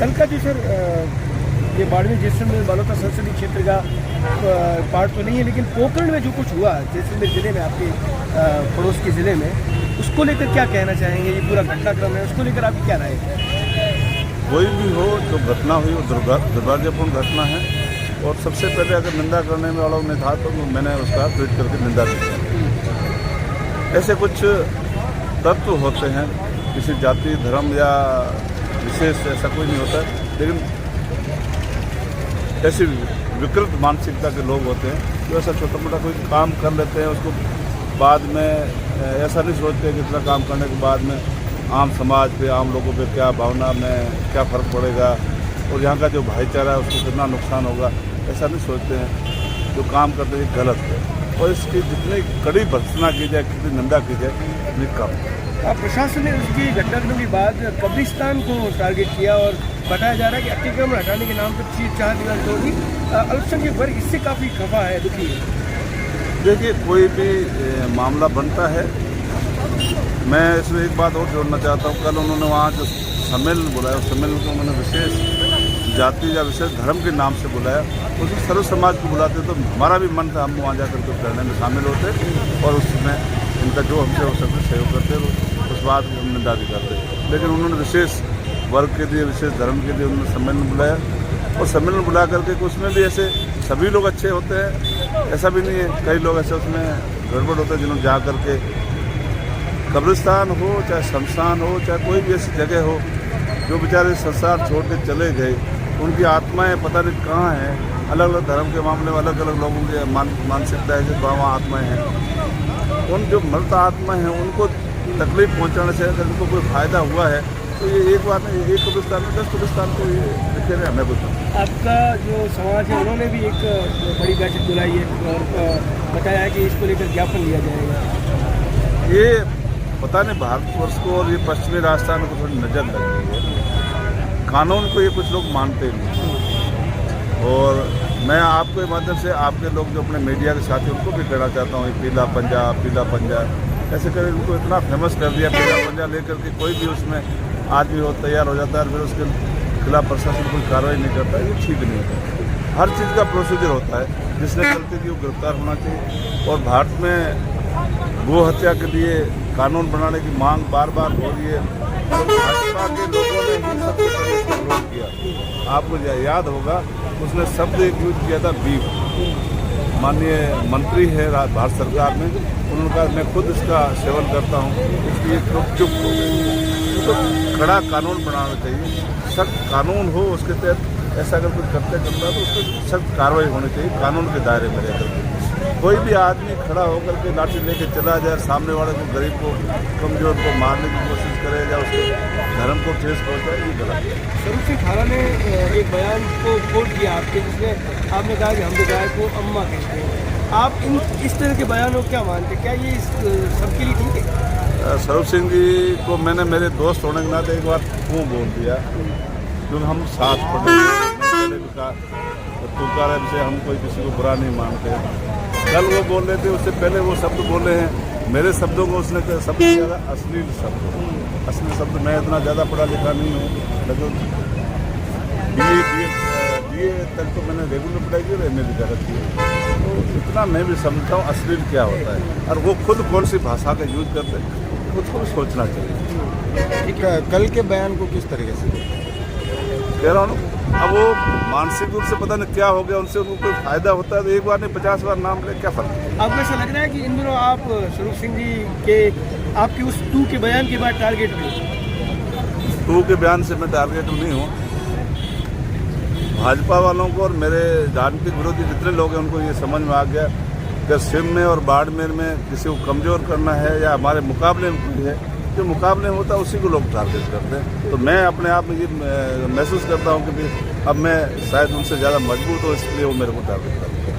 कल का जो सर ये बाड़मेर जैसलमेर बालोतर संसदीय क्षेत्र का पार्ट तो नहीं है, लेकिन पोखरण में जो कुछ हुआ जैसलमेर ज़िले में, आपके पड़ोस के ज़िले में, उसको लेकर क्या कहना चाहेंगे? ये पूरा घटनाक्रम है, उसको लेकर आपकी क्या राय है? कोई भी हो जो घटना हुई वो दुर्भाग्यपूर्ण घटना है, और सबसे पहले अगर निंदा करने में वालों ने था तो मैंने उसका ट्वीट करके निंदा की। ऐसे कुछ तत्व होते हैं, किसी जाति धर्म या विशेष ऐसा कोई नहीं होता, लेकिन ऐसी विकृत मानसिकता के लोग होते हैं जो ऐसा छोटा मोटा कोई काम कर लेते हैं, उसको बाद में ऐसा नहीं सोचते कि इतना काम करने के बाद में आम समाज पे, आम लोगों पे क्या भावना में क्या फ़र्क पड़ेगा और यहाँ का जो भाईचारा है उसको कितना नुकसान होगा, ऐसा नहीं सोचते हैं। जो काम करते हैं गलत है, और इसकी जितनी कड़ी भर्त्सना की जाए, कितनी निंदा की जाए, उतनी कम। प्रशासन ने उसकी घटनाक्रम के बाद कब्रिस्तान को टारगेट किया और बताया जा रहा है कि अतिक्रमण हटाने के नाम पर 4 दीवार तोड़ी। अल्पसंख्यक वर्ग इससे काफ़ी खफा है, दुखी है। देखिए, कोई भी मामला बनता है, मैं इसमें एक बात और जोड़ना चाहता हूँ। कल उन्होंने वहाँ जो सम्मेलन बुलाया, उस सम्मेलन को उन्होंने विशेष जाति या विशेष धर्म के नाम से बुलाया। उसमें सर्व समाज को बुलाते तो हमारा भी मन था हम वहाँ जाकर के धरने में शामिल होते और उसमें इनका जो हमसे हो सकते सहयोग करते, उस बात की हम निंदा भी करते। लेकिन उन्होंने विशेष वर्ग के लिए, विशेष धर्म के लिए उन्होंने सम्मेलन बुलाया, और सम्मेलन बुला करके उसमें भी ऐसे सभी लोग अच्छे होते हैं, ऐसा भी नहीं है। कई लोग ऐसे उसमें गड़बड़ होते हैं जिन्होंने जा करके कब्रिस्तान हो, चाहे शमशान हो, चाहे कोई भी ऐसी जगह हो, जो बेचारे संसार छोड़ के चले गए, उनकी आत्माएं पता नहीं कहाँ हैं। अलग अलग धर्म के मामले में अलग अलग लोगों की मानसिकता है कि वहाँ आत्माएं हैं। उन जो मृत आत्माएं हैं उनको तकलीफ पहुँचाने से अगर उनको कोई फ़ायदा हुआ है तो ये एक बात नहीं, एक कब्रिस्तान में 10 कब्रिस्तान को ये दिखे रहे हमें कुछ। आपका जो समाज है उन्होंने भी एक बड़ी बैठक बुलाई है और बताया है कि इसको लेकर ज्ञापन लिया जाएगा। ये पता नहीं भारतवर्ष को और ये पश्चिमी राजस्थान को थोड़ी नज़र लग रही है। कानून को ये कुछ लोग मानते नहीं, और मैं आपके माध्यम से आपके लोग जो अपने मीडिया के साथी उनको भी कहना चाहता हूँ, पीला पंजा ऐसे कर उनको इतना फेमस कर दिया। पीला पंजा लेकर के कोई भी उसमें आदमी हो तैयार हो जाता है, फिर उसके खिलाफ प्रशासन कोई कार्रवाई नहीं करता, ये ठीक नहीं होता। हर चीज़ का प्रोसीजर होता है, जिसने गलती की वो गिरफ्तार होना चाहिए। और भारत में गो हत्या के लिए कानून बनाने की मांग बार बार हो रही है, तो भाजपा के लोगों ने ही सबसे पहले इसका विरोध किया। आपको याद होगा उसने शब्द एक यूज किया था, बीफ। माननीय मंत्री है भारत सरकार में, उन्होंने कहा मैं खुद इसका सेवन करता हूँ, इसलिए चुप हो गए। तो कड़ा कानून बनाना चाहिए, सख्त कानून हो, उसके तहत ऐसा अगर कुछ करते करता है तो उस पर सख्त कार्रवाई होनी चाहिए, कानून के दायरे में रहकर। कोई भी आदमी खड़ा होकर के लाठी लेके चला जाए, सामने वाले को, गरीब को, कमजोर को मारने की कोशिश करे या उसके धर्म को ठेस पहुँचाए, ये गलत है। स्वरूप सिंह खाला ने एक बयान को कोट किया आपके, जिसमें आपने कहा कि हम विधायक को अम्मा कहते हैं। आप इस तरह के बयानों को क्या मानते हैं? क्या ये सबके लिए ठीक है? स्वरूप सिंह जी को मैंने मेरे दोस्त होने के नाते एक बार क्यों बोल दिया, क्योंकि हम साथ पढ़े तुकार से हम कोई किसी को बुरा नहीं मानते। कल वो बोल रहे थे, उससे पहले वो शब्द बोले हैं, मेरे शब्दों को उसने सबसे ज़्यादा अश्लील शब्द। मैं इतना ज़्यादा पढ़ा लिखा नहीं हूँ, लेकिन BA तक तो मैंने रेगुलर पढ़ाई की और MA भी कर रखी है, तो इतना मैं भी समझता हूँ अश्लील क्या होता है, और वो खुद कौन सी भाषा का यूज करते हैं, खुद को भी सोचना चाहिए। कल के बयान को किस तरीके से कह रहा हूँ, अब वो मानसिक रूप से पता नहीं क्या हो गया, उनसे उनको कोई फायदा होता है तो एक बार नहीं 50 बार नाम ले, क्या फर्क है? आपको ऐसा लग रहा है कि इन दिनों आप स्वरूप सिंह जी के आपके उस 2 के बयान के बाद टारगेट में? 2 के बयान से मैं टारगेट नहीं हूँ। भाजपा वालों को और मेरे राजनीतिक विरोधी जितने लोग हैं उनको ये समझ में आ गया कि सिम में और बाड़मेर में किसी को कमज़ोर करना है या हमारे मुकाबले में कोई है, जो मुकाबले में होता है उसी को लोग टारगेट करते हैं। तो मैं अपने आप में ये महसूस करता हूँ कि अब मैं शायद उनसे ज़्यादा मजबूत हूँ, इसलिए वो मेरे को टारगेट करते हैं।